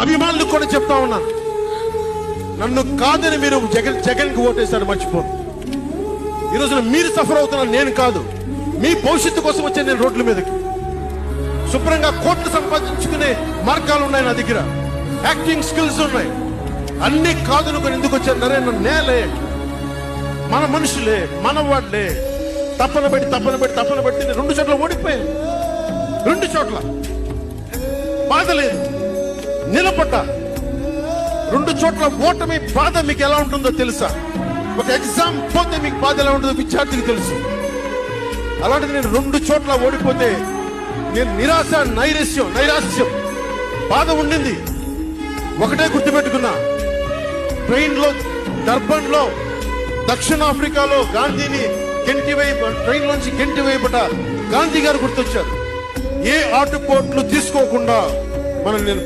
అభిమానులు కూడా చెప్తా ఉన్నాను, నన్ను కాదని మీరు జగన్ కి ఓటేశారు మర్చిపోను. ఈ రోజున మీరు సఫర్ అవుతున్నారు, నేను కాదు. మీ భవిష్యత్తు కోసం వచ్చే నేను రోడ్ల మీదకి శుభ్రంగా కోట్లు సంపాదించుకునే మార్గాలు ఉన్నాయి నా దగ్గర, యాక్టింగ్ స్కిల్స్ ఉన్నాయి. అన్ని కాదనుకొని ఎందుకు వచ్చారు? నరేంద్ర నేలే, మన మనుషులే, మన వాళ్ళే. తప్పన పెట్టి 2 చోట్ల ఓడిపోయాను. 2 చోట్ల బాధ లేదు, నిలబడ్డా. 2 చోట్ల ఓటమి బాధ మీకు ఎలా ఉంటుందో తెలుసా? ఒక ఎగ్జామ్ పోతే మీకు బాధ ఎలా ఉంటుందో విద్యార్థికి తెలుసు. అలాంటిది నేను 2 చోట్ల ఓడిపోతే నేను నిరాశ, నైరాశ్యం, బాధ ఉండింది. ఒకటే గుర్తుపెట్టుకున్నా, ట్రైన్లో డర్బన్ లో దక్షిణాఫ్రికాలో గాంధీని ట్రైన్ లోంచి గెంటి వేయబడ్డ గాంధీ గారు గుర్తొచ్చారు. ఏ ఆటుపోట్లు తీసుకోకుండా నేను